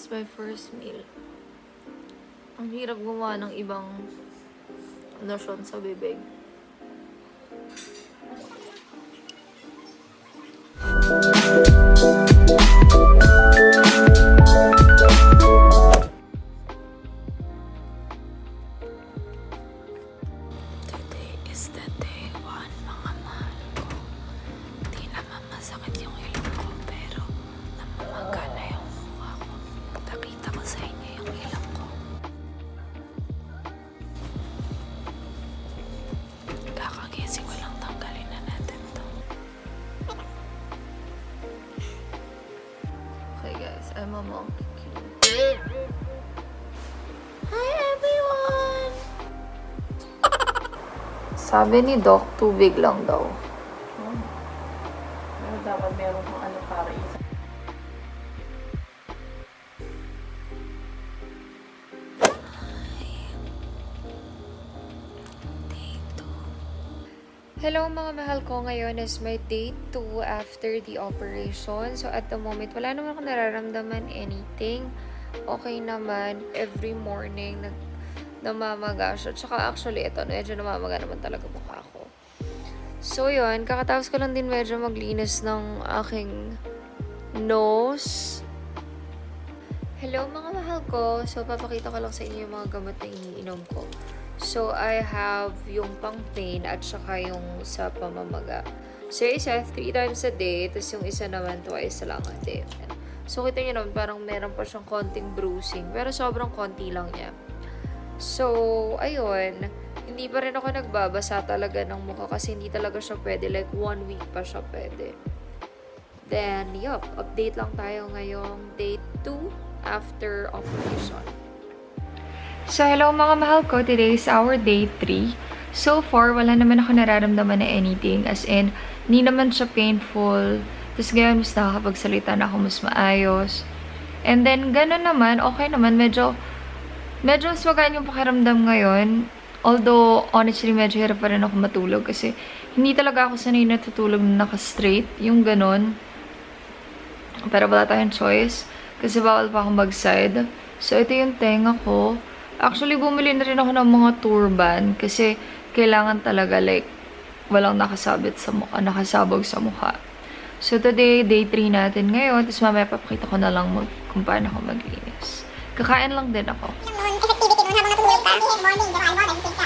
is my first meal. Ang hirap gumawa ng ibang lotion sa bibig. Today is the day 1, mga mahal ko. Di naman masakit yung ilong ko, pero namamaga na yung mukha ko. Pakita ko sa inyo yung ilong ko. Kakagising ko lang, tanggalin na natin to. Okay guys, I'm a monkey. Hi everyone! Sabi ni Doc, tubig lang daw. Pero dapat meron kang ano para isa. Hello mga mahal ko, ngayon is my day 2 after the operation. So at the moment, wala naman ako nararamdaman anything. Okay naman, every morning namamaga siya. Tsaka actually, ito, medyo namamaga naman talaga mukha ko. So yun, kakatapos ko lang din medyo maglinis ng aking nose. Hello mga mahal ko, so papakita ko lang sa inyo yung mga gamot na iniinom ko. So, I have yung pang pain at saka yung sa pamamaga. So, isa 3 times a day, tapos yung isa naman twice lang a day. So, kita nyo naman, parang meron pa siyang konting bruising, pero sobrang konti lang niya. So, ayun, hindi pa rin ako nagbabasa talaga ng mukha kasi hindi talaga siya pwede. Like, 1 week pa siya pwede. Then, yup, update lang tayo ngayong day 2 after operation. So, hello mga mahal ko. Today is our day 3. So far, wala naman ako nararamdaman na anything. As in, hindi naman siya painful. Tapos ngayon, mas nakakapagsalita na ako mas maayos. And then, gano'n naman, okay naman. Medyo mas magaan yung pakiramdam ngayon. Although, honestly, medyo hirap pa rin ako matulog. Kasi, hindi talaga ako sanay natutulog na naka-straight. Yung gano'n. Pero wala tayong choice. Kasi bawal pa akong mag-side. So, ito yung tenga ko. Actually, bumili na rin ako ng mga turban kasi kailangan talaga like walang nakasabit sa mukha, nakasabog sa mukha. So, today, day 3 natin ngayon. Tapos mamaya papakita ko na lang kung paano ako maglinis. Kakain lang din ako. Effectivity nun habang natutulog ka. Morning, di ba? Morning, gising ka.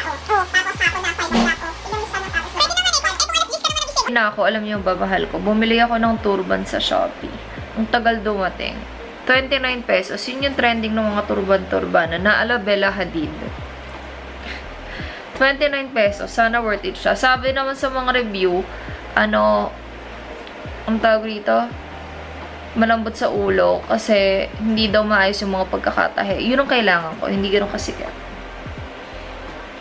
Tapos hapon na, 5 o'clock. Ilang minutes ka na tapos. Pwede naman eh. Kung alas 10 ka naman nagising. Na ako, alam niyo ba, mahal ko. Bumili ako ng turban sa Shopee. Ang tagal dumating. 29 pesos. Yun yung trending ng mga turban-turbana na ala Bella Hadid. 29 pesos. Sana worth it siya. Sabi naman sa mga review, ang tawag rito, malambot sa ulo kasi hindi daw maayos yung mga pagkakatahe. Yun ang kailangan ko. Hindi ganun kasikat.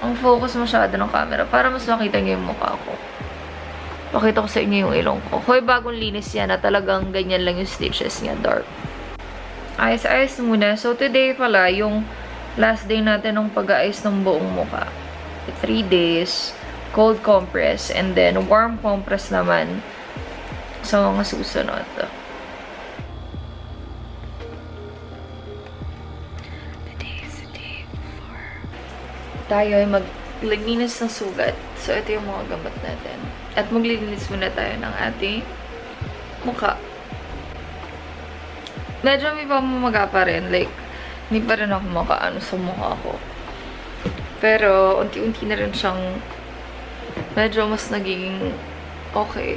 Ang focus masyado ng camera para mas makita niyo yung mukha ko. Pakita ko sa inyo yung ilong ko. Hoy, bagong linis yan na talagang ganyan lang yung stitches niya. Dark. Ayos-ayos muna. So, today pala, yung last day natin ng pag-aayos ng buong mukha. 3 days, cold compress, and then warm compress naman sa mga susunod. Today is day 4. Tayo ay maglinis ng sugat. So, ito yung mga gamot natin. At maglinis muna tayo ng ating mukha. Medyo may pamamaga pa rin. Like, hindi pa rin ako makaano sa mukha ko. Pero, unti-unti na rin siyang medyo mas naging okay.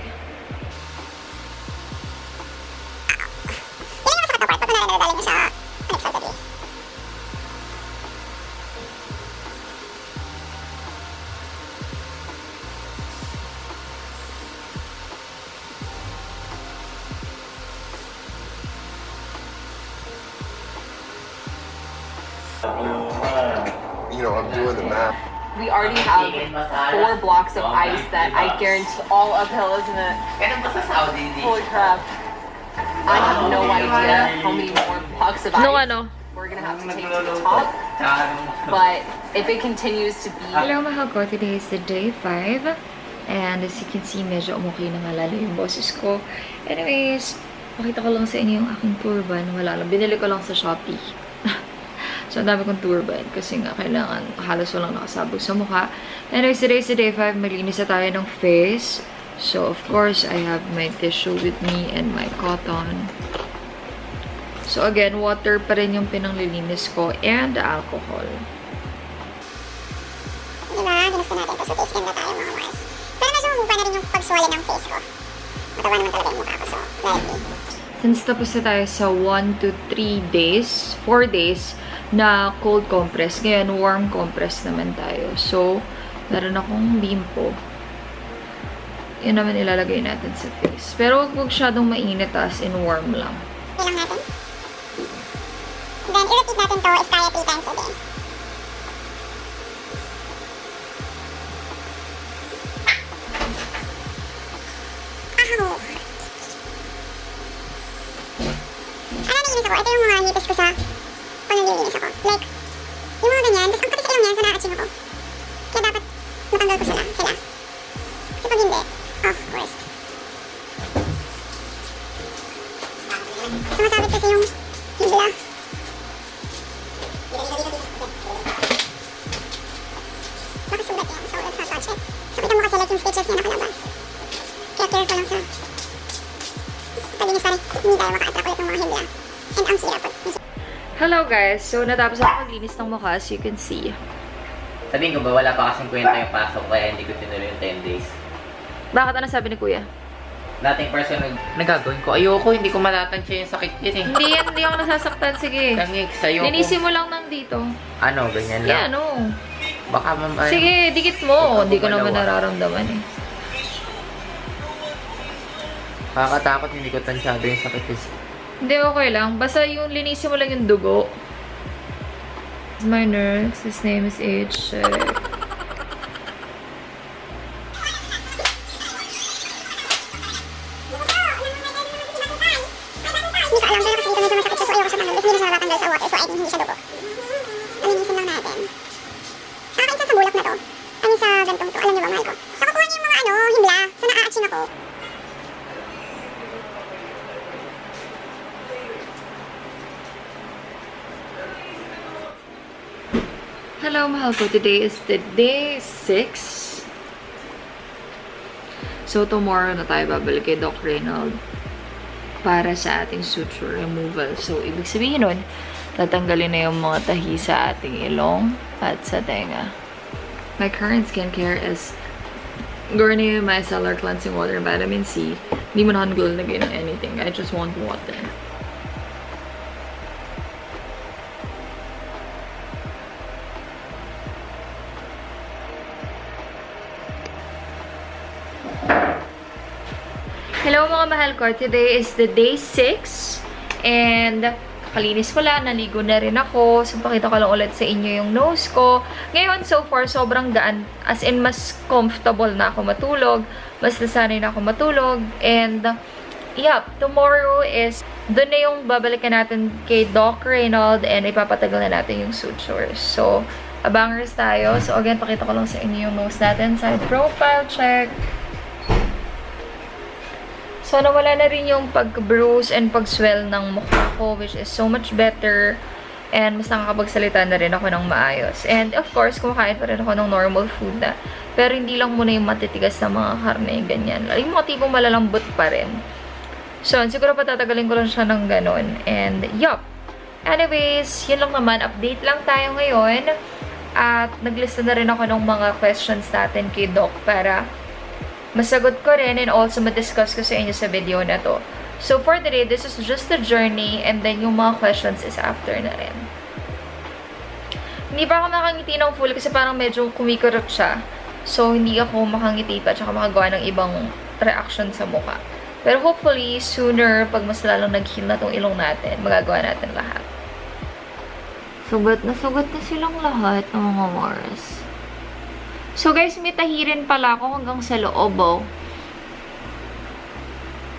You know, I'm doing the math. We already have 4 blocks of ice that I guarantee all uphill isn't it? Holy crap. I have no idea how many more blocks of ice we're gonna have to take to the top. But if it continues to be... Hello mahal ko, today is the day 5. And as you can see, medyo umukay na nga lalo yung boses ko. Anyways, Pakita ko lang sa inyo yung aking turban. Wala lang. Binili ko lang sa Shopee. So, ang dami kong turban. Kasi nga, kailangan halos walang nakasabog sa mukha. Anyways, today is day 5. Malinis na tayo ng face. So, of course, I have my tissue with me and my cotton. So, again, water pa rin yung pinanglilinis ko and alcohol. Diba? Ginusto natin ito. So, face ganda tayo mga Mars. Pero medyo humupa na rin yung pagswali ng face ko. Matawa naman talaga yung mukha ko. So, likely. Since tapos na tayo sa 1 to 3 days, 4 days na cold compress. Ngayon, warm compress naman tayo. So, meron akong bimpo. Yun naman ilalagay natin sa face. Pero huwag masyadong mainit as in warm lang. Ilang natin. Then, i-repeat natin to if kaya 3 times a day. Ito yung mga nipis ko sa panglilinis ako. Like, yung mga ganyan, tapos ang kapit sa ilong yan, so nakakaching ako. Kaya dapat matanggal ko sila. Kasi pag hindi, worst. Sumasabit kasi yung hibla. Nakasugat yan, so let's not touch it. So, kita mo kasi like yung stitches niya nakalabas. Kaya careful lang sa paglinis pa rin. Hindi tayo maka-attract ulit ng mga hibla. And ang hirap. Hello guys! So, natapos ako maglinis ng mukha as you can see. Sabihin ko ba, wala pa kasing kwenta yung pasok kaya hindi ko tinuloy yung 10 days. Bakit? Ano sabi ni Kuya? Dating personal nagagawin ko. Ayoko, hindi ko matatansya yung sakit yun eh. Hindi ako nasasaktan. Sige. Tangik, ayoko. Linisin mo lang ng dito. Ano, ganyan lang? Yeah, ano. Baka mamay. Sige, dikit mo. Hindi ko naman nararamdaman eh. Nakakatakot, hindi ko tansyado yung sakit eh. Hindi, okay lang. Basta yung linisin mo lang yung dugo. This is my nurse. His name is H. Hello, mahal ko. Today is the day 6. So, tomorrow na tayo babalik kay Doc Reynald para sa ating suture removal. So, ibig sabihin nun, tatanggalin na yung mga tahi sa ating ilong at sa tenga. My current skincare is Garnier Micellar Cleansing Water and Vitamin C. Hindi mo na naglagay ng anything. I just want water. Hello mga mahal ko, today is the day 6 and kakalinis ko lang, naligo na rin ako. So pakita ko lang ulit sa inyo yung nose ko. Ngayon so far sobrang gaan, as in mas comfortable na ako matulog, mas nasanay na ako matulog, and yeah, tomorrow is doon na yung babalikan natin kay Doc Reynald and ipapatagal na natin yung sutures. So abangers tayo. So again, pakita ko lang sa inyo yung nose natin. Side profile check. So, nawala na rin yung pag-bruise and pag-swell ng mukha ko, which is so much better. And mas nakakapagsalita na rin ako ng maayos. And of course, kumakain pa rin ako ng normal food na. Pero hindi lang muna yung matitigas na mga karne, ganyan. Yung mga tipong malalambot pa rin. So, siguro patatagalin ko lang siya ng ganun. And, yup. Anyways, yun lang naman. Update lang tayo ngayon. At naglista na rin ako ng mga questions natin kay Doc para masagot ko rin and also ma-discuss ko sa inyo sa video na to. So, for today, this is just a journey and then yung mga questions is after na rin. Hindi pa ako makangiti ng full kasi parang medyo kumikurot siya. So, hindi ako makangiti pa tsaka makagawa ng ibang reaction sa mukha. Pero hopefully, sooner, pag mas lalong nag-heal na tong ilong natin, magagawa natin lahat. Sugat na silang lahat ng mga Mars. So guys, may tahirin pala ako hanggang sa loob, oh.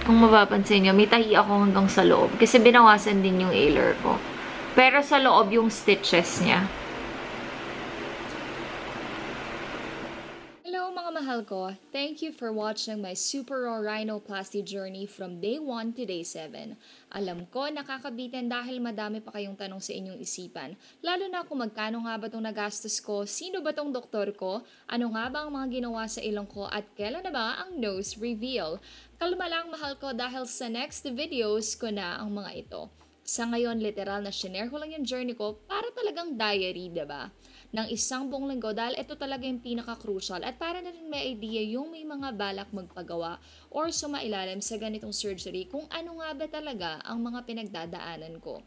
Kung mapapansin nyo, may tahi ako hanggang sa loob. Kasi binawasan din yung ailer ko. Pero sa loob yung stitches niya. Hello mga mahal ko, thank you for watching my super raw rhinoplasty journey from day 1 to day 7. Alam ko, nakakabitin dahil madami pa kayong tanong sa inyong isipan. Lalo na kung magkano nga ba itong nagastos ko, sino ba itong doktor ko, ano nga ba ang mga ginawa sa ilong ko, at kailan na ba ang nose reveal. Kalma lang mahal ko dahil sa next videos ko na ang mga ito. Sa ngayon, literal na shinare ko lang yung journey ko para talagang diary, diba? Ng isang buong linggo dahil ito talaga yung pinaka-crucial at para na rin may idea yung may mga balak magpagawa or sumailalim sa ganitong surgery kung ano nga ba talaga ang mga pinagdadaanan ko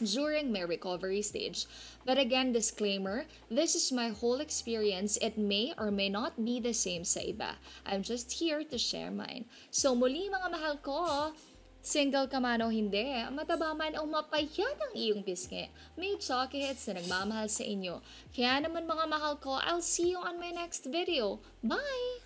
during my recovery stage. But again, disclaimer, this is my whole experience. It may or may not be the same sa iba. I'm just here to share mine. So muli mga mahal ko, single ka man o hindi, mataba man o mapayat ang iyong pisngi, may chalky hits na nagmamahal sa inyo. Kaya naman mga mahal ko, I'll see you on my next video. Bye!